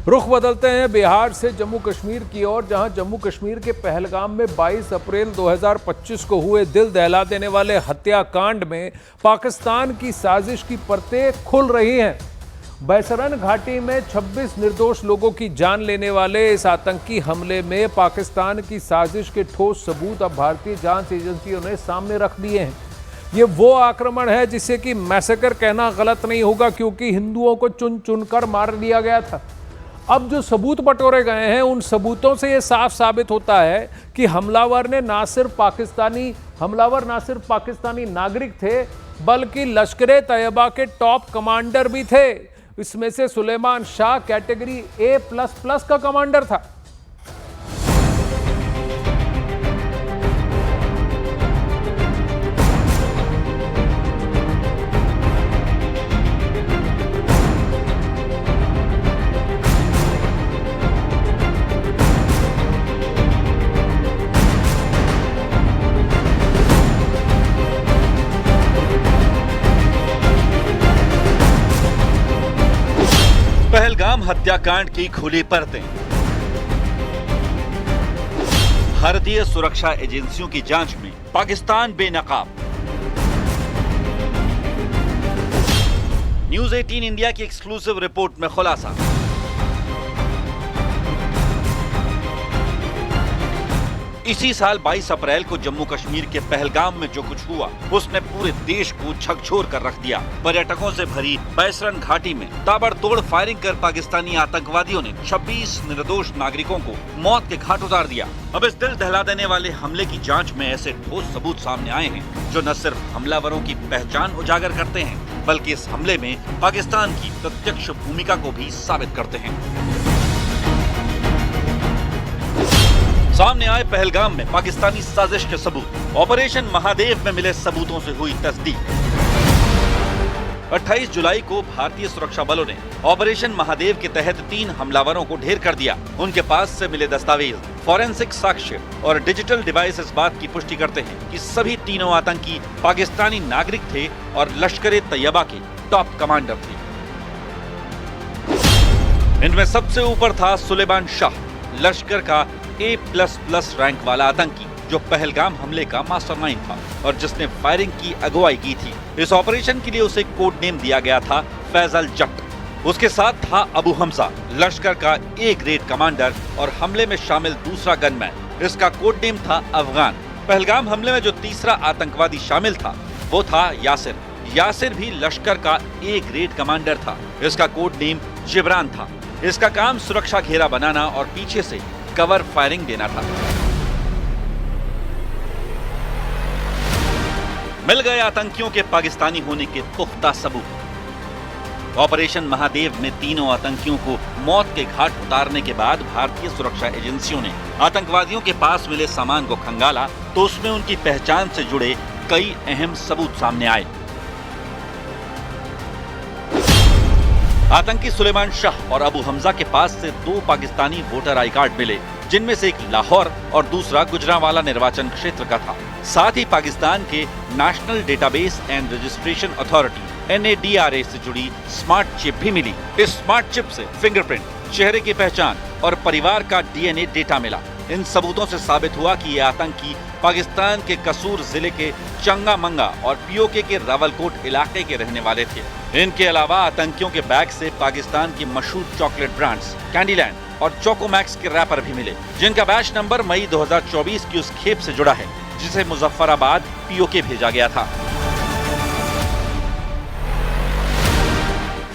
रुख बदलते हैं बिहार से जम्मू कश्मीर की ओर, जहां जम्मू कश्मीर के पहलगाम में 22 अप्रैल 2025 को हुए दिल दहला देने वाले हत्याकांड में पाकिस्तान की साजिश की परतें खुल रही हैं। बैसरन घाटी में 26 निर्दोष लोगों की जान लेने वाले इस आतंकी हमले में पाकिस्तान की साजिश के ठोस सबूत अब भारतीय जांच एजेंसियों ने सामने रख दिए हैं। ये वो आक्रमण है जिसे कि मैसेकर कहना गलत नहीं होगा, क्योंकि हिंदुओं को चुन चुनकर मार दिया गया था। अब जो सबूत बटोरे गए हैं, उन सबूतों से ये साफ साबित होता है कि हमलावर ना सिर्फ पाकिस्तानी नागरिक थे, बल्कि लश्कर तैयबा के टॉप कमांडर भी थे। इसमें से सुलेमान शाह कैटेगरी A++ का कमांडर था। पहलगाम हत्याकांड की खुली परतें। भारतीय सुरक्षा एजेंसियों की जांच में पाकिस्तान बेनकाब। न्यूज 18 इंडिया की एक्सक्लूसिव रिपोर्ट में खुलासा। इसी साल 22 अप्रैल को जम्मू कश्मीर के पहलगाम में जो कुछ हुआ, उसने पूरे देश को झकझोर कर रख दिया। पर्यटकों से भरी बैसरन घाटी में ताबड़तोड़ फायरिंग कर पाकिस्तानी आतंकवादियों ने 26 निर्दोष नागरिकों को मौत के घाट उतार दिया। अब इस दिल दहला देने वाले हमले की जांच में ऐसे ठोस सबूत सामने आए हैं जो न सिर्फ हमलावरों की पहचान उजागर करते हैं, बल्कि इस हमले में पाकिस्तान की प्रत्यक्ष भूमिका को भी साबित करते हैं। सामने आए पहलगाम में पाकिस्तानी साजिश के सबूत। ऑपरेशन महादेव में मिले सबूतों से हुई तस्दीक। 28 जुलाई को भारतीय सुरक्षा बलों ने ऑपरेशन महादेव के तहत 3 हमलावरों को ढेर कर दिया। उनके पास से मिले दस्तावेज, फॉरेंसिक साक्ष्य और डिजिटल डिवाइस इस बात की पुष्टि करते हैं कि सभी तीनों आतंकी पाकिस्तानी नागरिक थे और लश्कर तैयबा के टॉप कमांडर थे। इनमें सबसे ऊपर था सुलेमान शाह, लश्कर का A++ रैंक वाला आतंकी, जो पहलगाम हमले का मास्टरमाइंड था और जिसने फायरिंग की अगुवाई की थी। इस ऑपरेशन के लिए उसे कोड नेम दिया गया था फैजल जट। उसके साथ था अबू हमजा, लश्कर का A ग्रेड कमांडर और हमले में शामिल दूसरा गनमैन। इसका कोड नेम था अफगान। पहलगाम हमले में जो तीसरा आतंकवादी शामिल था, वो था यासिर। यासिर भी लश्कर का A ग्रेड कमांडर था। इसका कोड नेम जिब्रान था। इसका काम सुरक्षा घेरा बनाना और पीछे से कवर फायरिंग देना था। मिल गए आतंकियों के पाकिस्तानी होने के पुख्ता सबूत। ऑपरेशन महादेव में तीनों आतंकियों को मौत के घाट उतारने के बाद भारतीय सुरक्षा एजेंसियों ने आतंकवादियों के पास मिले सामान को खंगाला तो उसमें उनकी पहचान से जुड़े कई अहम सबूत सामने आए। आतंकी सुलेमान शाह और अबू हमजा के पास से 2 पाकिस्तानी वोटर आई कार्ड मिले, जिनमें से एक लाहौर और दूसरा गुजरांवाला निर्वाचन क्षेत्र का था। साथ ही पाकिस्तान के national database and registration authority NADRA से जुड़ी स्मार्ट चिप भी मिली। इस स्मार्ट चिप से फिंगरप्रिंट, चेहरे की पहचान और परिवार का DNA डेटा मिला। इन सबूतों से साबित हुआ कि ये आतंकी पाकिस्तान के कसूर जिले के चंगामंगा और POK के रावलकोट इलाके के रहने वाले थे। इनके अलावा आतंकियों के बैग से पाकिस्तान की मशहूर चॉकलेट ब्रांड्स कैंडीलैंड और चोकोमैक्स के रैपर भी मिले, जिनका बैच नंबर मई 2024 की उस खेप से जुड़ा है जिसे मुजफ्फराबाद POK भेजा गया था।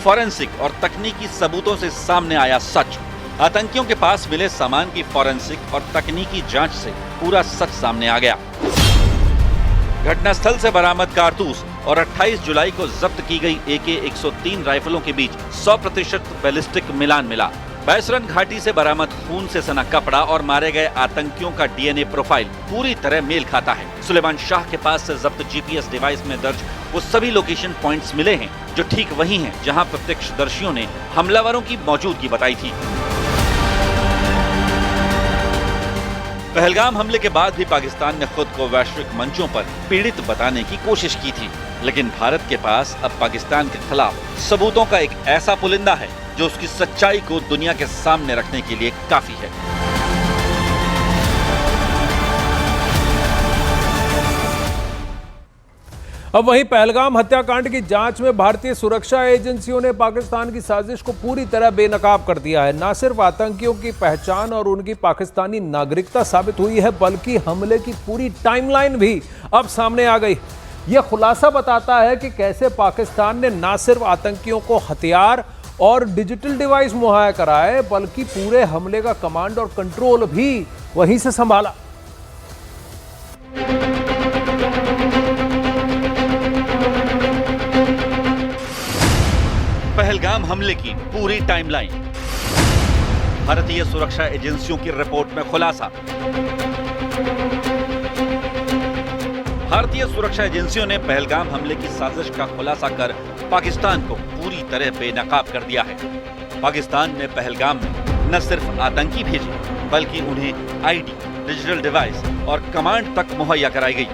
फॉरेंसिक और तकनीकी सबूतों से सामने आया सच। आतंकियों के पास मिले सामान की फॉरेंसिक और तकनीकी जांच से पूरा सच सामने आ गया। घटनास्थल से बरामद कारतूस और 28 जुलाई को जब्त की गई AK-103 राइफलों के बीच 100% बैलिस्टिक मिलान मिला। बैसरन घाटी से बरामद खून से सना कपड़ा और मारे गए आतंकियों का DNA प्रोफाइल पूरी तरह मेल खाता है। सुलेमान शाह के पास से जब्त GPS डिवाइस में दर्ज वो सभी लोकेशन पॉइंट्स मिले हैं जो ठीक वही हैं जहां प्रत्यक्षदर्शियों ने हमलावरों की मौजूदगी बताई थी। पहलगाम हमले के बाद भी पाकिस्तान ने खुद को वैश्विक मंचों पर पीड़ित बताने की कोशिश की थी, लेकिन भारत के पास अब पाकिस्तान के खिलाफ सबूतों का एक ऐसा पुलिंदा है जो उसकी सच्चाई को दुनिया के सामने रखने के लिए काफी है। अब वहीं पहलगाम हत्याकांड की जांच में भारतीय सुरक्षा एजेंसियों ने पाकिस्तान की साजिश को पूरी तरह बेनकाब कर दिया है। न सिर्फ आतंकियों की पहचान और उनकी पाकिस्तानी नागरिकता साबित हुई है, बल्कि हमले की पूरी टाइमलाइन भी अब सामने आ गई। यह खुलासा बताता है कि कैसे पाकिस्तान ने न सिर्फ आतंकियों को हथियार और डिजिटल डिवाइस मुहैया कराए, बल्कि पूरे हमले का कमांड और कंट्रोल भी वहीं से संभाला। पहलगाम हमले की पूरी टाइमलाइन, भारतीय सुरक्षा एजेंसियों की रिपोर्ट में खुलासा। भारतीय सुरक्षा एजेंसियों ने पहलगाम हमले की साजिश का खुलासा कर पाकिस्तान को पूरी तरह बेनकाब कर दिया है। पाकिस्तान ने पहलगाम में न सिर्फ आतंकी भेजे, बल्कि उन्हें आईडी, डिजिटल डिवाइस और कमांड तक मुहैया कराई गई।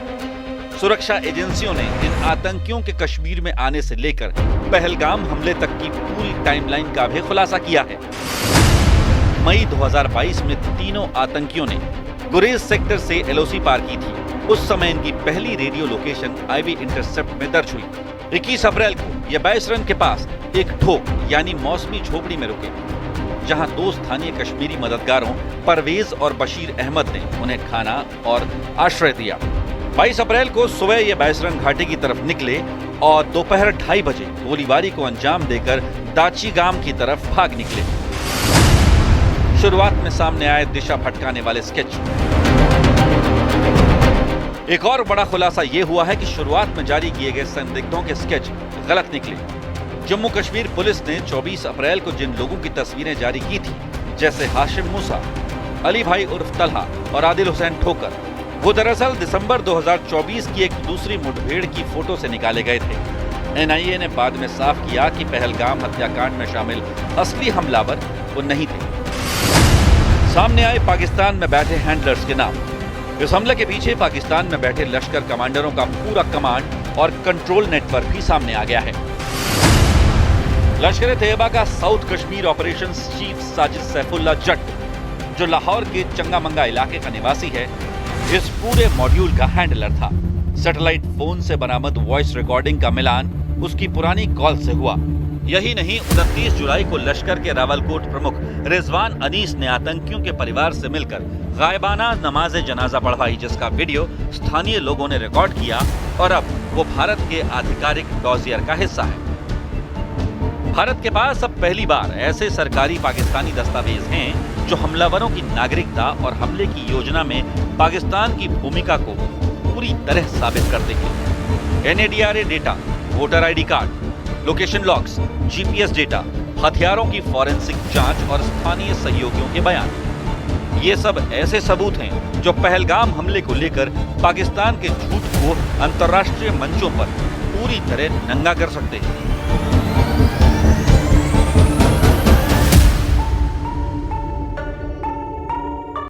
सुरक्षा एजेंसियों ने इन आतंकियों के कश्मीर में आने से लेकर पहलगाम हमले तक की पूरी टाइमलाइन का भी खुलासा किया है। मई 2022 में तीनों आतंकियों ने गुरेज सेक्टर से एलओसी पार की थी। उस समय इनकी पहली रेडियो लोकेशन आईवी इंटरसेप्ट में दर्ज हुई। 21 अप्रैल को ये 22 रन के पास एक ठोक यानी मौसमी झोपड़ी में रुके, जहां दो स्थानीय कश्मीरी मददगारों परवेज और बशीर अहमद ने उन्हें खाना और आश्रय दिया। 22 अप्रैल को सुबह ये 22 रन घाटी की तरफ निकले और दोपहर 2:30 बजे गोलीबारी को अंजाम देकर दाची गांव की तरफ भाग निकले। शुरुआत में सामने आए दिशा भटकाने वाले स्केच। एक और बड़ा खुलासा यह हुआ है कि शुरुआत में जारी किए गए संदिग्धों के स्केच गलत निकले। जम्मू कश्मीर पुलिस ने 24 अप्रैल को जिन लोगों की तस्वीरें जारी की थी, जैसे हाशिम मूसा, अली भाई उर्फ तलहा और आदिल हुसैन ठोकर, वो दरअसल दिसंबर 2024 की एक दूसरी मुठभेड़ की फोटो से निकाले गए थे। एनआईए ने बाद में साफ किया कि पहलगाम हत्याकांड में शामिल असली हमलावर वो नहीं थे। सामने आए पाकिस्तान में बैठे हैंडलर्स के नाम। इस हमले के पीछे पाकिस्तान में बैठे लश्कर कमांडरों का पूरा कमांड और कंट्रोल नेटवर्क भी सामने आ गया है। लश्कर-ए-तैयबा का south Kashmir operations chief Sajid Saifullah Jatt, जो लाहौर के चंगामंगा इलाके का निवासी है, इस पूरे मॉड्यूल का हैंडलर था। सैटेलाइट फोन से बरामद वॉइस रिकॉर्डिंग का मिलान उसकी पुरानी कॉल से हुआ। यही नहीं, 29 जुलाई को लश्कर के रावलकोट प्रमुख रिजवान अनीस ने आतंकियों के परिवार से मिलकर गायबाना नमाज जनाजा पढ़वाई, जिसका वीडियो स्थानीय लोगों ने रिकॉर्ड किया और अब वो भारत के आधिकारिक डॉजियर का हिस्सा है। भारत के पास अब पहली बार ऐसे सरकारी पाकिस्तानी दस्तावेज हैं जो हमलावरों की नागरिकता और हमले की योजना में पाकिस्तान की भूमिका को पूरी तरह साबित करते हैं। NADRA data, voter ID card, location logs, GPS data, हथियारों की फॉरेंसिक जांच और स्थानीय सहयोगियों के बयान, ये सब ऐसे सबूत हैं जो पहलगाम हमले को लेकर पाकिस्तान के झूठ को अंतर्राष्ट्रीय मंचों पर पूरी तरह नंगा कर सकते हैं।